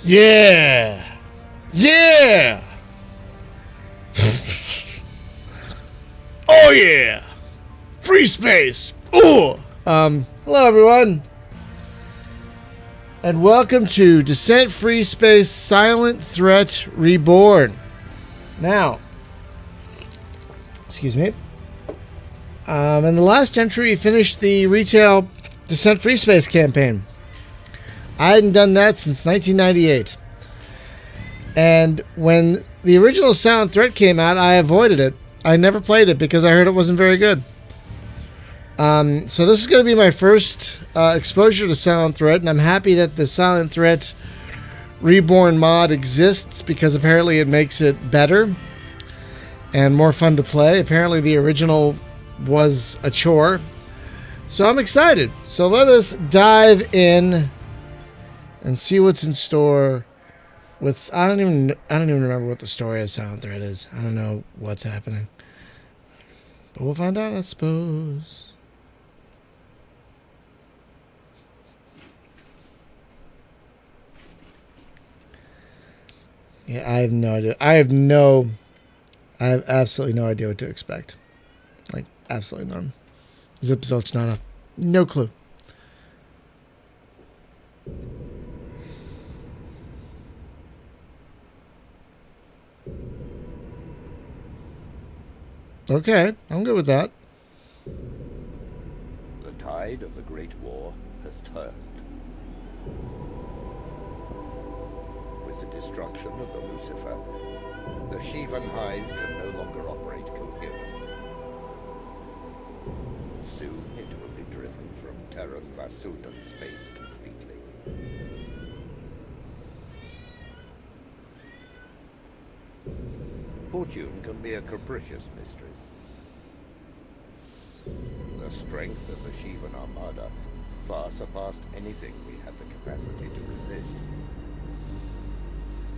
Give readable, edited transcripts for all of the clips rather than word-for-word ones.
Yeah! Yeah! Oh yeah! Freespace! Ooh! Hello everyone! And welcome to Descent Freespace Silent Threat Reborn. Now, excuse me. In the last entry, we finished the retail Descent Freespace campaign. I hadn't done that since 1998. And when the original Silent Threat came out, I avoided it. I never played it because I heard it wasn't very good. So this is going to be my first exposure to Silent Threat, and I'm happy that the Silent Threat Reborn mod exists because apparently it makes it better and more fun to play. Apparently the original was a chore. So I'm excited. So let us dive in and see what's in store with I don't even remember what the story of Silent Threat is. I don't know what's happening. But we'll find out, I suppose. Yeah, I have no idea. I have absolutely no idea what to expect. Like, absolutely none. This episode's not up. No clue. Okay, I'm good with that. The tide of the Great War has turned. With the destruction of the Lucifer, the Shivan hive can no longer operate coherently. Soon it will be driven from Terran Vasudan space completely. Fortune can be a capricious mistress. The strength of the Shivan Armada far surpassed anything we had the capacity to resist.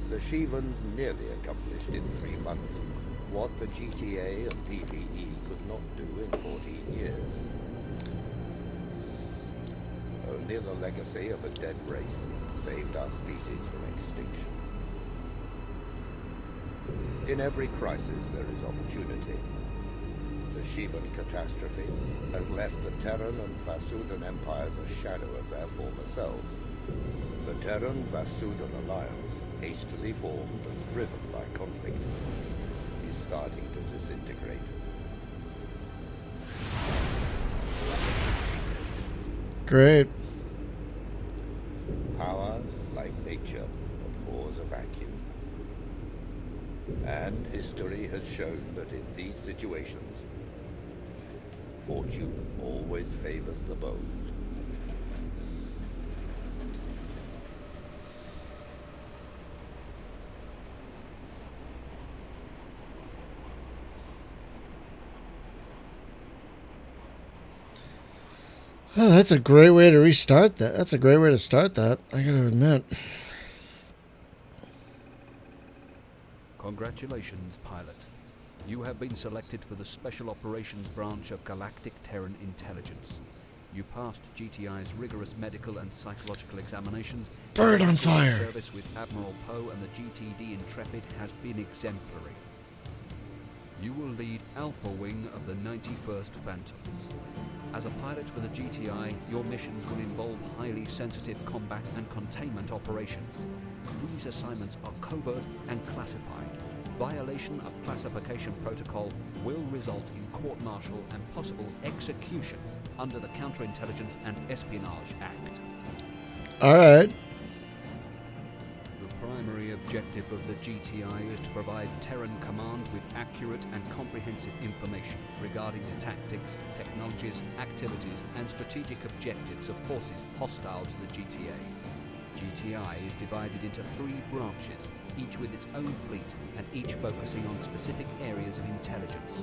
The Shivans nearly accomplished in 3 months what the GTA and PvE could not do in 14 years. Only the legacy of a dead race saved our species from extinction. In every crisis there is opportunity. The Shivan catastrophe has left the Terran and Vasudan empires a shadow of their former selves. The Terran-Vasudan alliance, hastily formed and driven by conflict, is starting to disintegrate. Great. Power, like nature, abhors a vacuum. And history has shown that in these situations, fortune always favors the bold. Oh, that's a great way to restart that. That's a great way to start that, I gotta admit. Congratulations, pilot. You have been selected for the Special Operations Branch of Galactic Terran Intelligence. You passed GTI's rigorous medical and psychological examinations. Bird on fire! Service with Admiral Poe and the GTD Intrepid has been exemplary. You will lead Alpha Wing of the 91st Phantoms. As a pilot for the GTI, your missions will involve highly sensitive combat and containment operations. These assignments are covert and classified. Violation of classification protocol will result in court-martial and possible execution under the Counterintelligence and Espionage Act. Alright. The primary objective of the GTI is to provide Terran Command with accurate and comprehensive information regarding the tactics, technologies, activities, and strategic objectives of forces hostile to the GTA. GTI is divided into 3 branches, each with its own fleet and each focusing on specific areas of intelligence.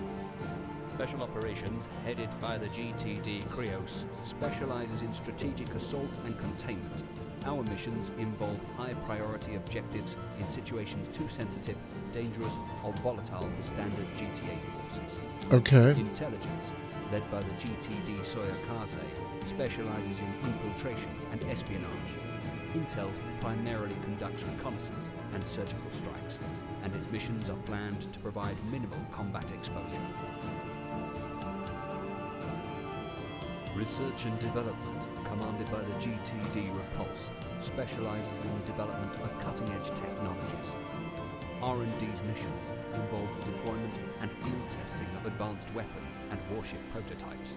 Special Operations, headed by the GTD Krios, specializes in strategic assault and containment. Our missions involve high-priority objectives in situations too sensitive, dangerous, or volatile for standard GTA forces. Okay. Intelligence, led by the GTD Soyakaze, specializes in infiltration and espionage. Intel primarily conducts reconnaissance and surgical strikes, and its missions are planned to provide minimal combat exposure. Research and Development, commanded by the GTD Repulse, specializes in the development of cutting-edge technologies. R&D's missions involve the deployment and field testing of advanced weapons and warship prototypes.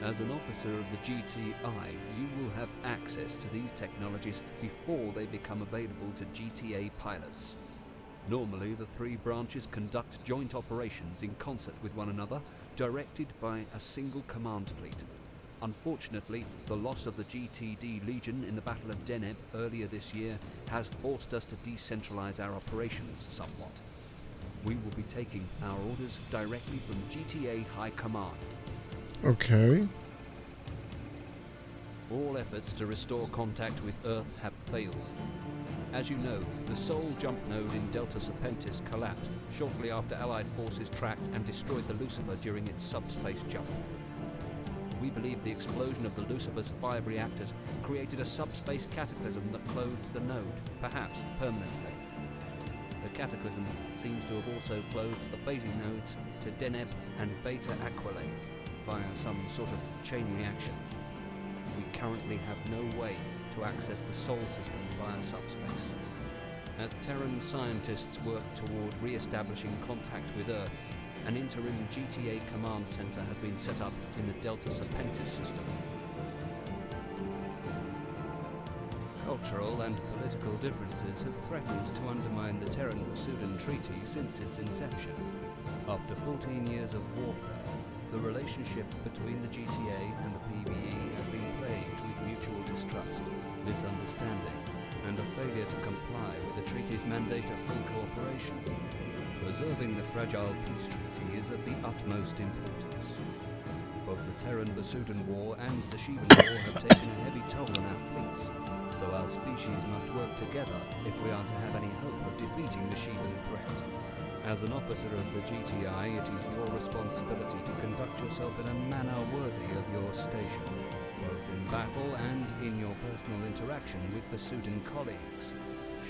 As an officer of the GTI, you will have access to these technologies before they become available to GTA pilots. Normally, the three branches conduct joint operations in concert with one another, directed by a single command fleet. Unfortunately, the loss of the GTD Legion in the Battle of Deneb earlier this year has forced us to decentralize our operations somewhat. We will be taking our orders directly from GTA High Command. Okay. All efforts to restore contact with Earth have failed. As you know, the sole jump node in Delta Serpentis collapsed shortly after Allied forces tracked and destroyed the Lucifer during its subspace jump. We believe the explosion of the Lucifer's 5 reactors created a subspace cataclysm that closed the node, perhaps permanently. The cataclysm seems to have also closed the phasing nodes to Deneb and Beta Aquilane via some sort of chain reaction. We currently have no way to access the Sol system via subspace. As Terran scientists work toward re-establishing contact with Earth, an interim GTA command center has been set up in the Delta Serpentis system. Cultural and political differences have threatened to undermine the Terran-Masudan Treaty since its inception. After 14 years of warfare, the relationship between the GTA and the PBE has been plagued with mutual distrust, misunderstanding, and a failure to comply with the treaty's mandate of full cooperation. Preserving the fragile peace treaty is of the utmost importance. Both the Terran-Masudan War and the Shivan War have taken a heavy toll on our fleets, so our species must work together if we are to have any hope of defeating the Shivan threat. As an officer of the GTI, it is your responsibility to conduct yourself in a manner worthy of your station, both in battle and in your personal interaction with Masudan colleagues.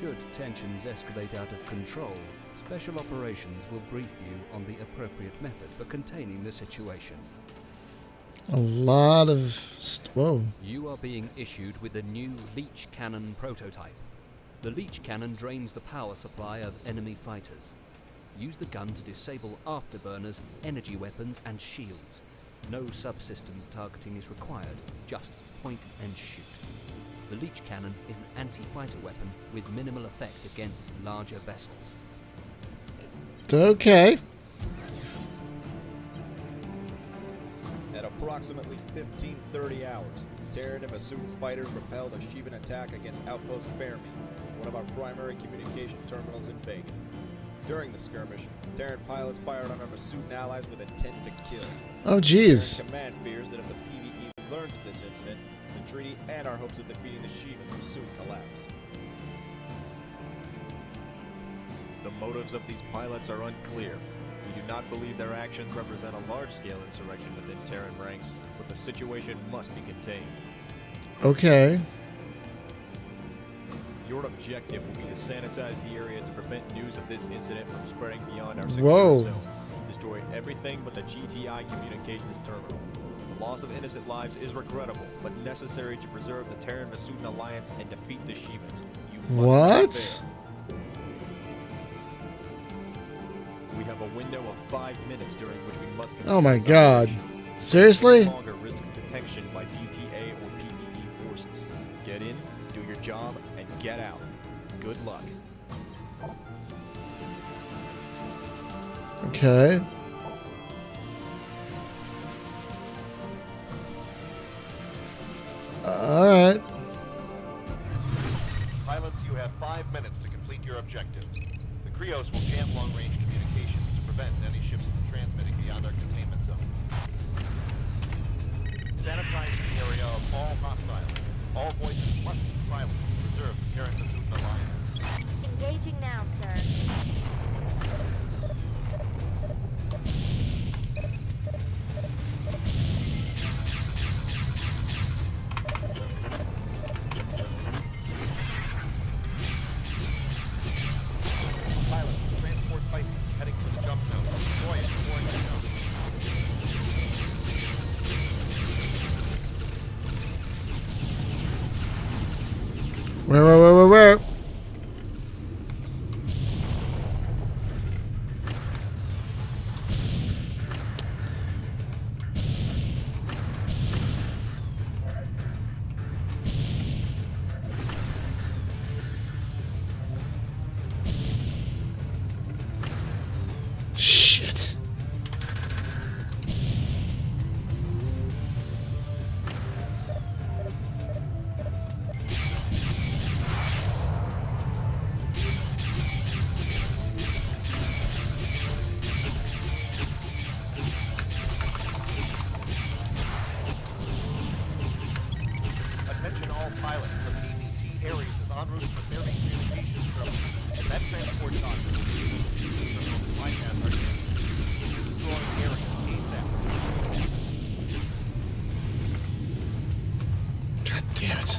Should tensions escalate out of control, Special Operations will brief you on the appropriate method for containing the situation. A lot of... Whoa. You are being issued with a new leech cannon prototype. The leech cannon drains the power supply of enemy fighters. Use the gun to disable afterburners, energy weapons, and shields. No subsystems targeting is required, just point and shoot. The leech cannon is an anti-fighter weapon with minimal effect against larger vessels. Okay. At approximately 15:30 hours, Terran and Masudan fighters repelled a Shivan attack against Outpost Fermi, one of our primary communication terminals in Vega. During the skirmish, Terran pilots fired on our Masudan allies with intent to kill. Oh, jeez. Terran command fears that if the PvE learns of this incident, the treaty and our hopes of defeating the Shivan will soon collapse. The motives of these pilots are unclear. We do not believe their actions represent a large-scale insurrection within Terran ranks, but the situation must be contained. Okay. Your objective will be to sanitize the area to prevent news of this incident from spreading beyond our Whoa. secure zone. Destroy everything but the GTI communications terminal. The loss of innocent lives is regrettable, but necessary to preserve the Terran-Masudan alliance and defeat the Shivans. You must What? fail. We have a window of 5 minutes during which we must complete Oh my this god. operation. Seriously? No longer risks detection by DTA or PvE forces. Get in, do your job, and get out. Good luck. Okay. Alright. Pilots, you have 5 minutes to complete your objectives. The Krios will jam long-range communications to prevent any ships from transmitting beyond our containment zone. Sanitize the area of all hostiles. All voices must be silent to preserve the Terran-Masudan alliance. Engaging now, sir. Where? Shit. Attention all pilots. The PVT Ares is en route to the Fairbanks communications terminal. If that transport docks will be able to use the terminal to bypass our transmission. Destroy Ares ASAP. God damn it.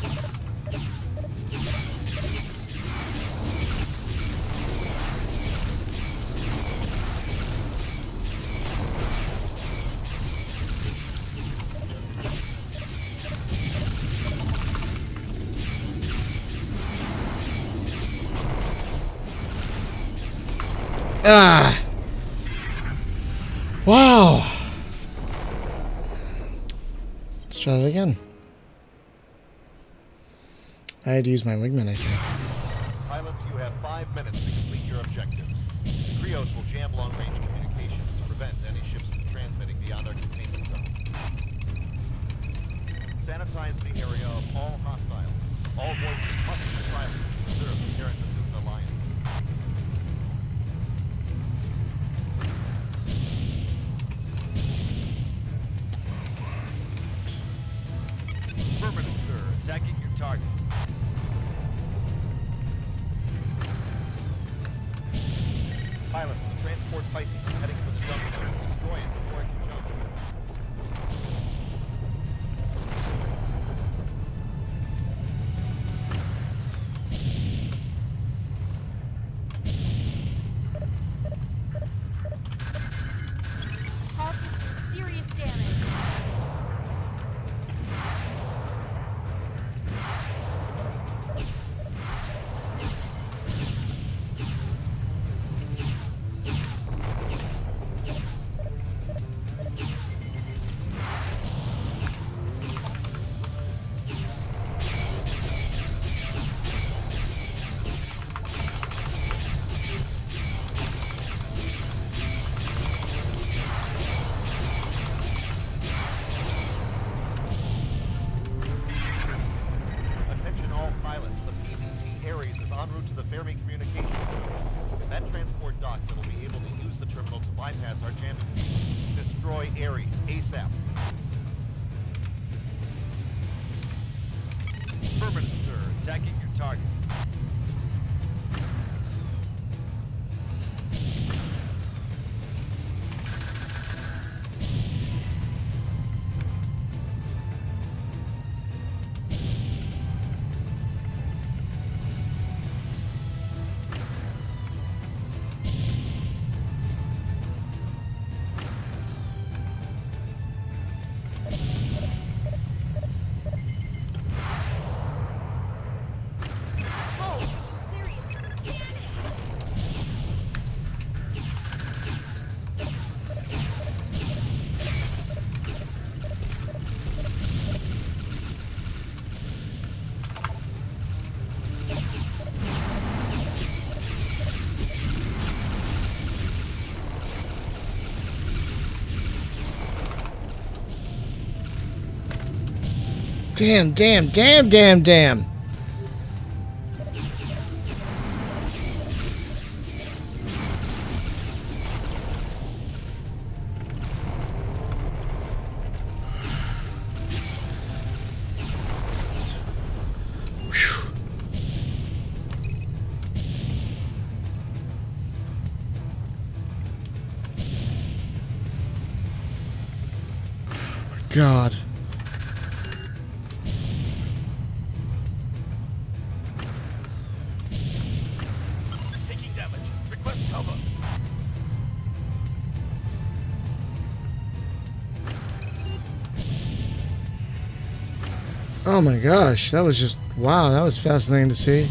Ah. Wow. Let's try that again. I had to use my wingman, I think. Pilots, you have 5 minutes to complete your objectives. The Creos will jam long-range communications to prevent any ships from transmitting beyond our containment zone. Sanitize the area of all hostiles. All voices must be silent to preserve the Terran Massoudna Alliance. Affirmative, sir. Attacking your target. Pilots, the transport Pisces is heading for the junction. Destroy it before it can jump. Causing serious damage. Attention all pilots. The PVT Ares is en route to the Fermi communications terminal. If that transport docks, it will be able to use the terminal to bypass our jamming field. Destroy Ares ASAP. Affirmative, sir. Attacking your target. Oh, serious damage. Damn. Whew. God. Taking damage. Request cover. Oh my gosh, that was just, wow, that was fascinating to see.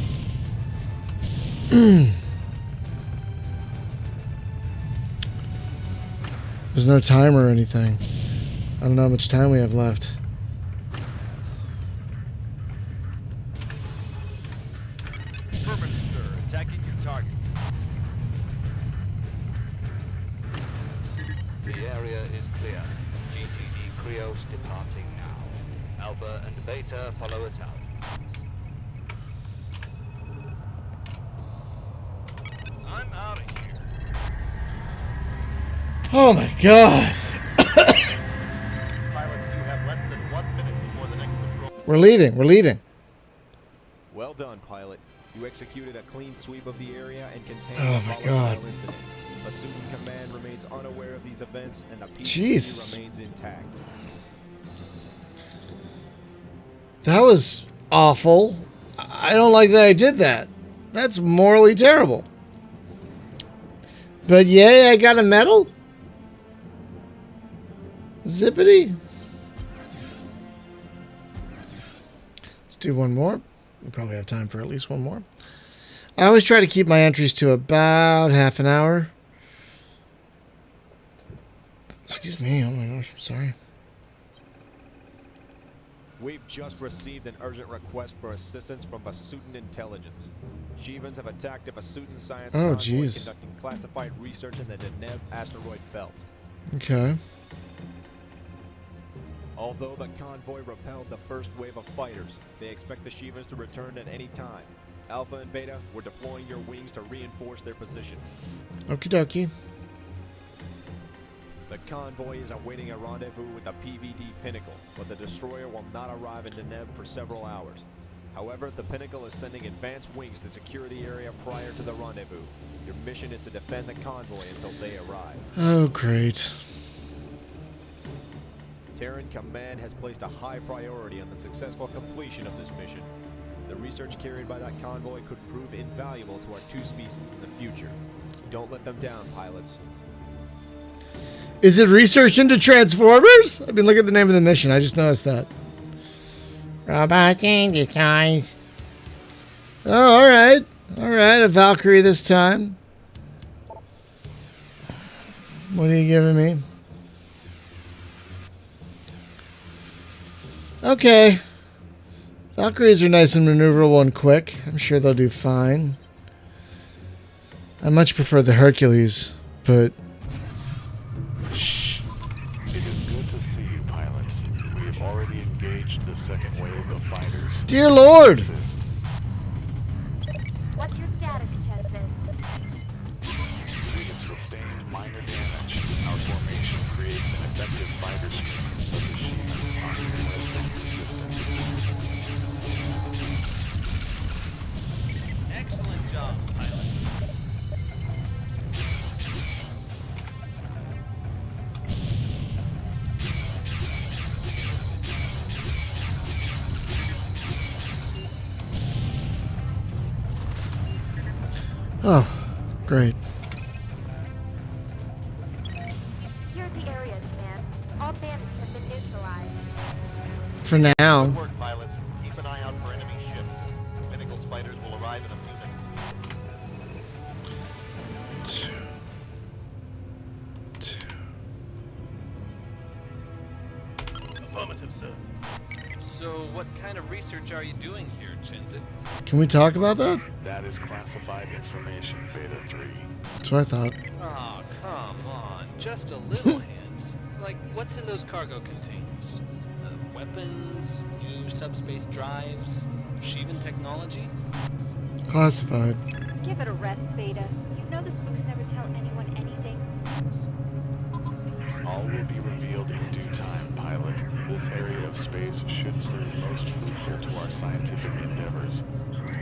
There's no timer or anything. I don't know how much time we have left. Affirmative, sir. Attacking your target. The area is clear. GTD Creos departing now. Alpha and Beta follow us out. I'm out of here. Oh my god. Pilots, you have less than 1 minute before the next patrol. We're leaving. Well done, pilot. You executed a clean sweep of the area and contained Oh the my volatile God. incident. Assumed Command remains unaware of these events and the PCC Jesus. remains intact. That was awful. I don't like that I did that. That's morally terrible. But yay, I got a medal? Zippity. Let's do one more. We probably have time for at least one more. I always try to keep my entries to about half an hour. Excuse me. Oh my gosh, I'm sorry. We've just received an urgent request for assistance from Basutan Intelligence. Shivans have attacked a Basutan science Oh, convoy jeez. conducting classified research in the Deneb asteroid belt. Okay. Although the convoy repelled the first wave of fighters, they expect the Shivans to return at any time. Alpha and Beta, we're deploying your wings to reinforce their position. Okie dokie. The convoy is awaiting a rendezvous with the PVD Pinnacle, but the destroyer will not arrive in Deneb for several hours. However, the Pinnacle is sending advanced wings to secure the area prior to the rendezvous. Your mission is to defend the convoy until they arrive. Oh, great. Terran Command has placed a high priority on the successful completion of this mission. The research carried by that convoy could prove invaluable to our two species in the future. Don't let them down, pilots. Is it research into Transformers? I've been looking at the name of the mission. I just noticed that. Robots and destroys. Oh, all right. All right, a Valkyrie this time. What are you giving me? Okay. Valkyries are nice and maneuverable and quick. I'm sure they'll do fine. I much prefer the Hercules, but... Shh. It is good to see you, pilots. We have already engaged the second wave of fighters. Dear Lord! What's your status, Chesson? We have sustained minor damage. Our formation creates an effective fighter screen, but the Shivans are resistant. Excellent job, pilot. Oh, great. Secure the area, Command. All bandits have been neutralized. For now. Good work, pilots. Keep an eye out for enemy ships. Pinnacle's fighters will arrive in a few minutes. Affirmative, sir. So, what kind of research are you doing here, Chinzik? Can we talk about that? That is classified information, Beta 3. That's what I thought. Oh, come on. Just a little hint. Like, what's in those cargo containers? Weapons? New subspace drives? Shivan technology? Classified. Give it a rest, Beta. You know the spooks never tell anyone anything. All will be revealed in due time, pilot. This area of space should prove most fruitful to our scientific endeavors.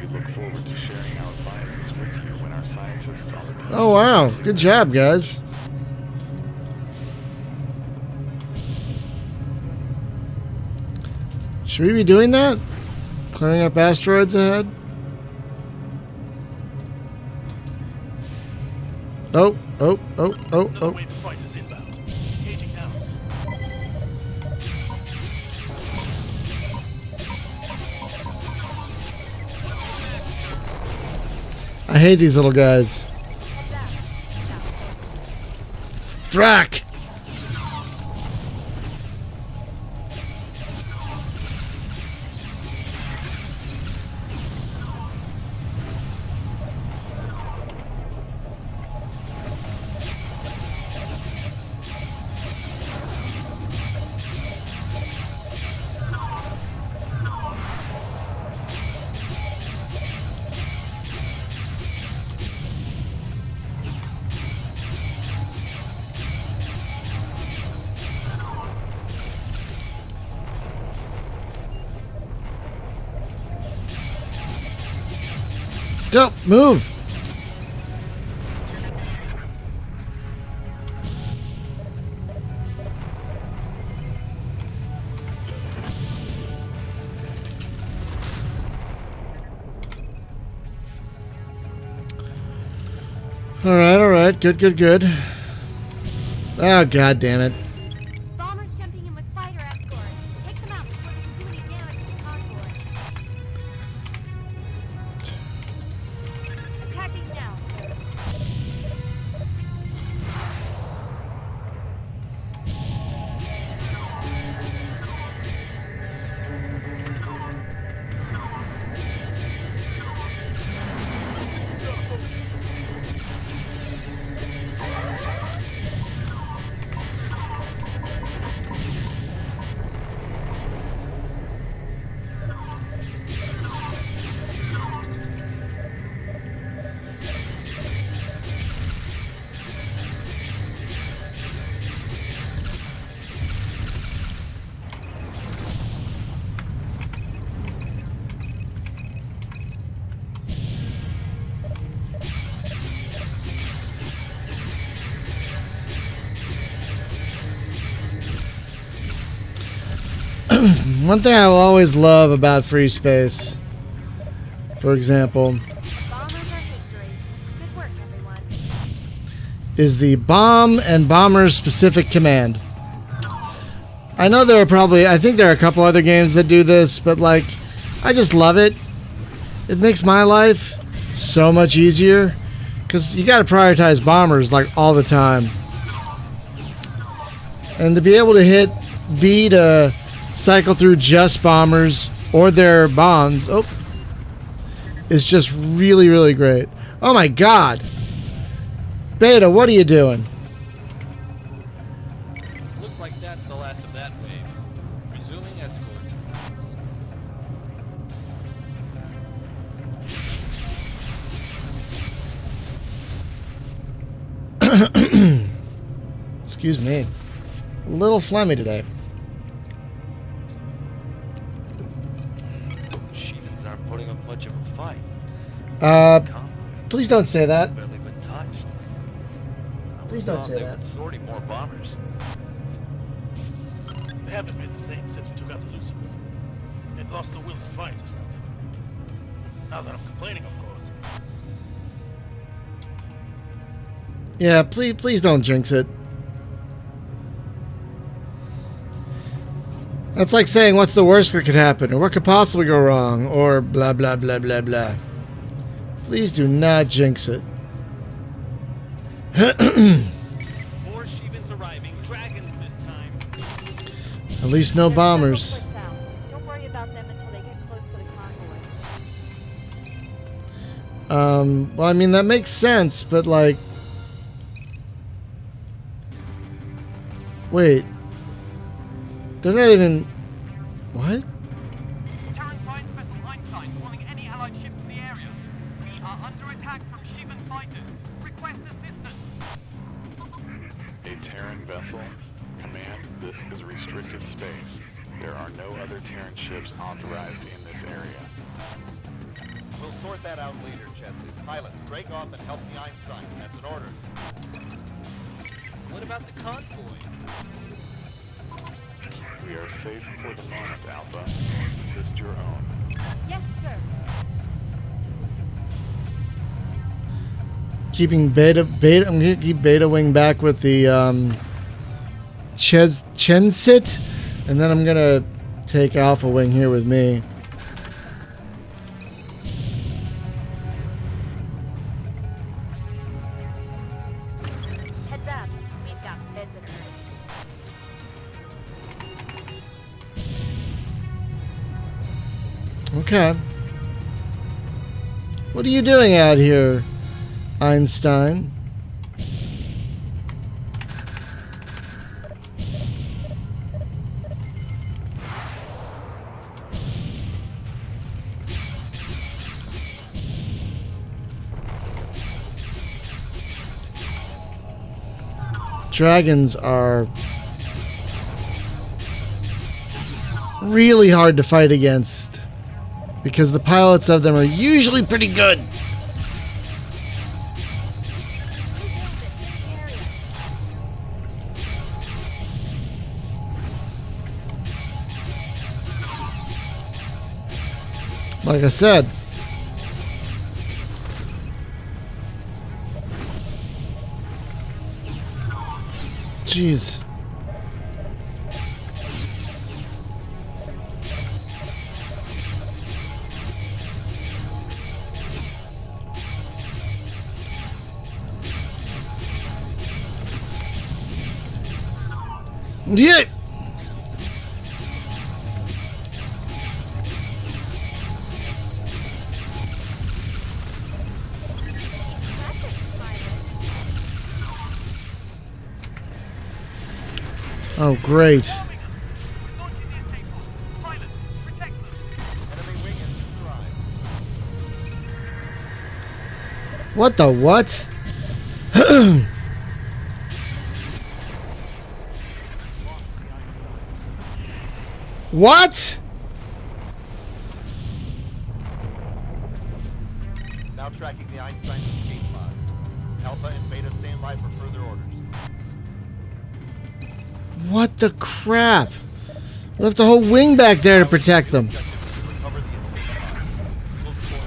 We look forward to sharing our findings with you when our scientists are... Oh, wow. Good job, guys. Should we be doing that? Clearing up asteroids ahead? Oh, oh, oh, oh, Another oh. wave of fighters inbound. Engaging now. I hate these little guys. Thrack! Don't move! Alright. Good. Oh, god damn it. Bombers jumping in with fighter escorts. Take them out before they can do any damage to the convoy. Attacking now. One thing I will always love about Freespace, for example, Bombers are history. Good work, everyone. is the bomb and bomber specific command. I know there are probably, I think there are a couple other games that do this, but like, I just love it. It makes my life so much easier because you got to prioritize bombers like all the time. And to be able to hit B to cycle through just bombers or their bombs, it's just really, really great. Oh my god. Beta, what are you doing? Looks like that's the last of that wave. Resuming escort. Excuse me. A little phlegmy today. Sheathens aren't putting up much of a fight. Please don't say that. Barely been touched. Please don't say that. Sorting more bombers. They haven't been the same since we took out the Lucifer. They'd lost the will to fight or something. Now that I'm complaining, of course. Yeah, please don't jinx it. That's like saying what's the worst that could happen, or what could possibly go wrong, or blah blah blah blah blah. Please do not jinx it. More Sheevens arriving. Dragons this time. At least no bombers. Several clicks out. Don't worry about them until they get close to the convoy. Well, I mean, that makes sense, but like... Wait. They're not even... What? Terran Science Vessel Einstein calling any allied ships in the area. We are under attack from Sheevan fighters. Request assistance. A Terran vessel? Command, this is restricted space. There are no other Terran ships authorized in this area. We'll sort that out later, Chesley. Pilots, break off and help the Einstein. That's an order. What about the convoy? We are safe for the moment, Alpha. This is your own. Yes, sir. Keeping beta. I'm gonna keep Beta Wing back with the Chensit, and then I'm gonna take Alpha Wing here with me. Okay. What are you doing out here, Einstein? Dragons are really hard to fight against because the pilots of them are usually pretty good. Like I said, jeez. Yeah. Oh, great. What the what? What? Now tracking the Einstein escape pod. Alpha and Beta stand by for further orders. What the crap? Left a whole wing back there to protect them. Recover the escape pod. We'll deploy.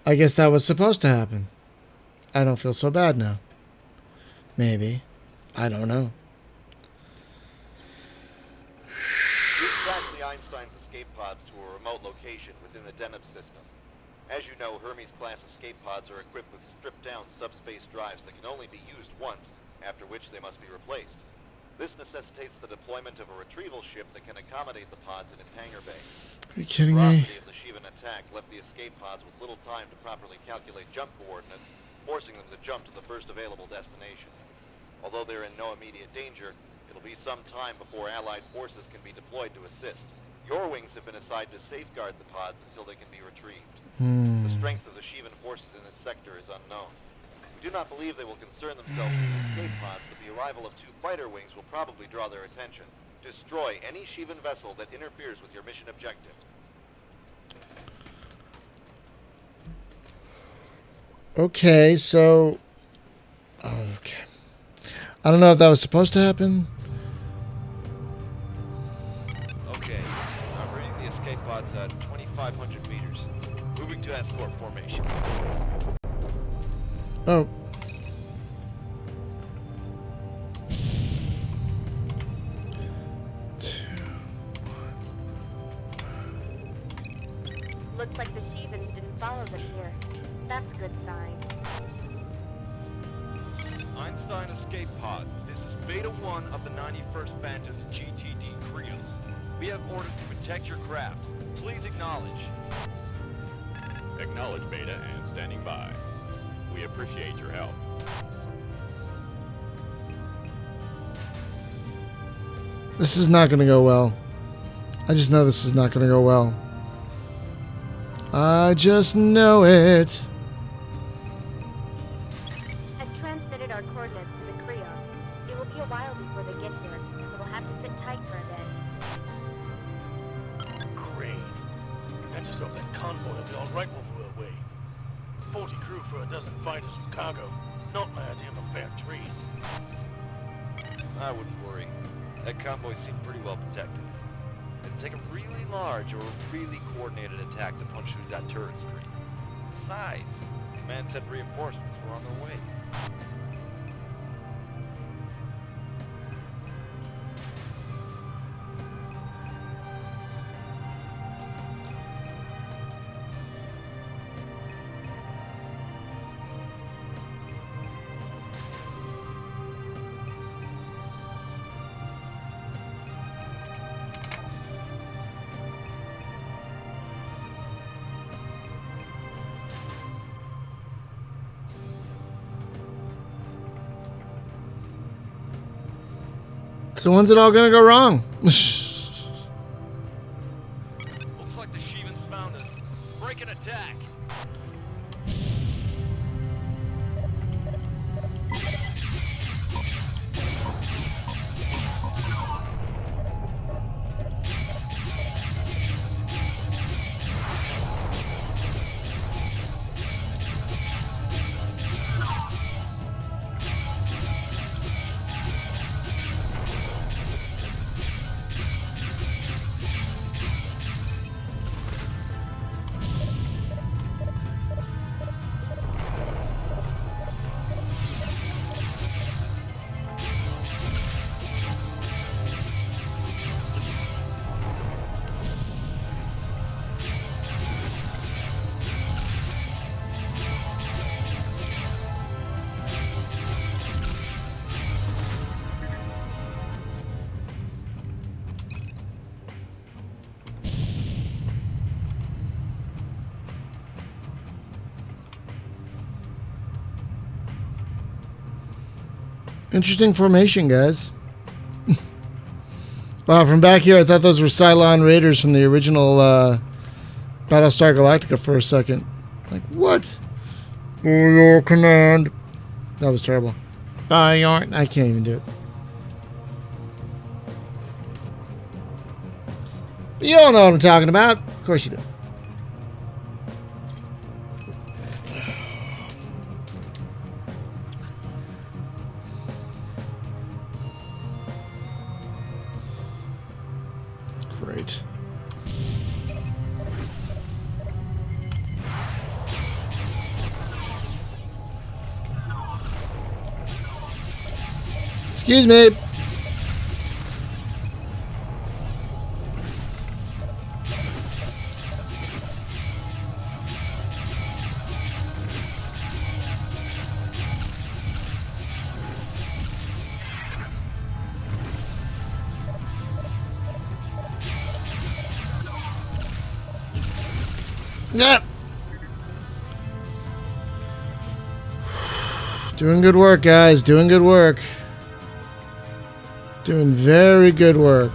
I guess that was supposed to happen. I don't feel so bad now. Maybe. I don't know. We've tracked the Einstein's escape pods to a remote location within the Deneb system. As you know, Hermes-class escape pods are equipped with stripped-down subspace drives that can only be used once, after which they must be replaced. This necessitates the deployment of a retrieval ship that can accommodate the pods in its hangar bay. Are you kidding The me? ferocity of the Shivan attack left the escape pods with little time to properly calculate jump coordinates, forcing them to jump to the first available destination. Although they're in no immediate danger, it'll be some time before Allied forces can be deployed to assist. Your wings have been assigned to safeguard the pods until they can be retrieved. The strength of the Shivan forces in this sector is unknown. We do not believe they will concern themselves with the escape pods, but the arrival of 2 fighter wings will probably draw their attention. Destroy any Shivan vessel that interferes with your mission objective. Okay, so... Okay. I don't know if that was supposed to happen. Okay, I'm reading the escape pods at 2,500 meters. Moving to escort formation. Oh. Looks like the Shivans didn't follow them here. That's a good sign. Einstein escape pod. This is Beta 1 of the 91st Phantom's GTD Creos. We have orders to protect your craft. Please acknowledge. Acknowledge, Beta, and standing by. We appreciate your help. This is not going to go well. I just know this is not going to go well. I just know it. I've transmitted our coordinates to the Creo. It will be a while before they get here, so we'll have to sit tight for a bit. Great. Catch us off that convoy will be all right while we're away. 40 crew for a dozen fighters with cargo. It's not my idea of a fair trade. I wouldn't worry. That convoy seemed pretty well protected. It'd take a really large or really coordinated attack to punch through that turret screen. Besides, command said reinforcements were on their way. So when's it all gonna go wrong? Looks like the Sheevens found us. Break an attack. Interesting formation, guys. Wow, from back here, I thought those were Cylon Raiders from the original Battlestar Galactica for a second. Like, what? Your command. That was terrible. I can't even do it. But you all know what I'm talking about. Of course you do. Great. Excuse me. Yep. Doing good work, guys. Doing good work. Doing very good work.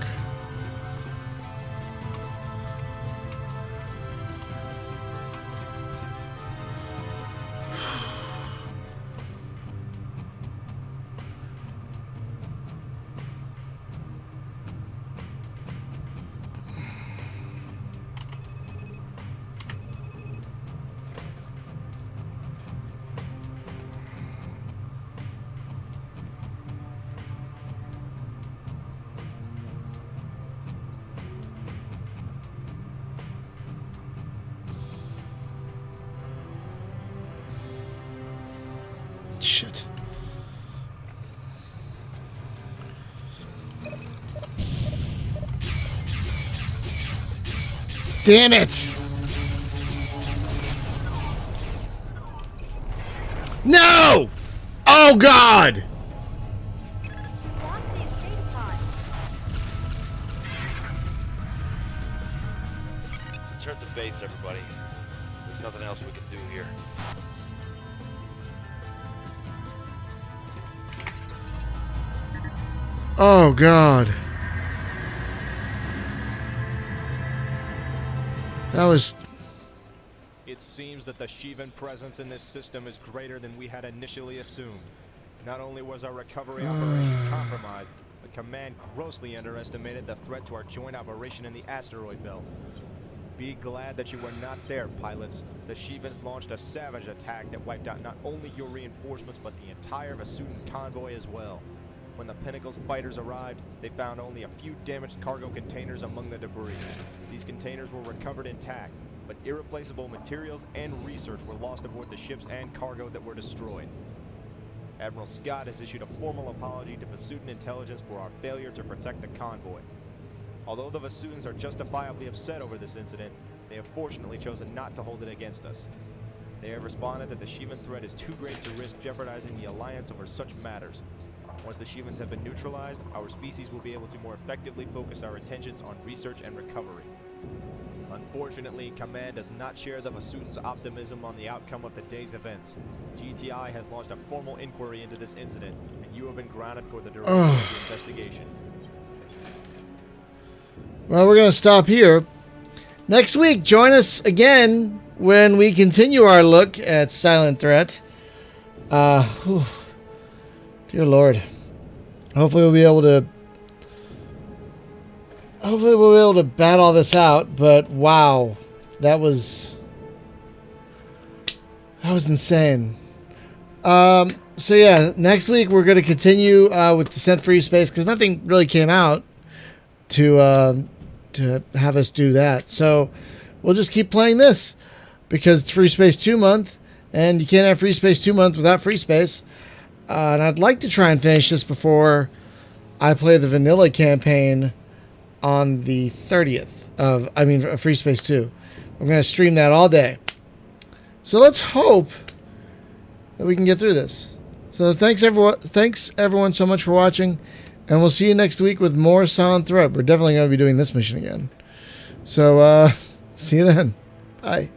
Shit. Damn it! No! Oh God! Return to base, everybody. There's nothing else we can do here. Oh God. That was... It seems that the Sheevan presence in this system is greater than we had initially assumed. Not only was our recovery operation compromised, but Command grossly underestimated the threat to our joint operation in the asteroid belt. Be glad that you were not there, pilots. The Sheevans launched a savage attack that wiped out not only your reinforcements, but the entire Vasudan convoy as well. When the Pinnacle's fighters arrived, they found only a few damaged cargo containers among the debris. These containers were recovered intact, but irreplaceable materials and research were lost aboard the ships and cargo that were destroyed. Admiral Scott has issued a formal apology to Vasudan intelligence for our failure to protect the convoy. Although the Vasudans are justifiably upset over this incident, they have fortunately chosen not to hold it against us. They have responded that the Sheevan threat is too great to risk jeopardizing the Alliance over such matters. Once the Sheevans have been neutralized, our species will be able to more effectively focus our attentions on research and recovery. Unfortunately, Command does not share the Vasudans' optimism on the outcome of today's events. GTI has launched a formal inquiry into this incident, and you have been grounded for the duration of the investigation. Well, we're going to stop here. Next week, join us again when we continue our look at Silent Threat. Dear Lord. Hopefully we'll be able to bat all this out, but wow. That was insane. So yeah, next week we're going to continue with Descent Freespace because nothing really came out to have us do that. So we'll just keep playing this because it's Freespace 2 month, and you can't have Freespace 2 month without Freespace. And I'd like to try and finish this before I play the vanilla campaign on the 30th of Freespace 2. We're going to stream that all day. So let's hope that we can get through this. So thanks everyone so much for watching, and we'll see you next week with more Silent Threat. We're definitely going to be doing this mission again. So see you then. Bye.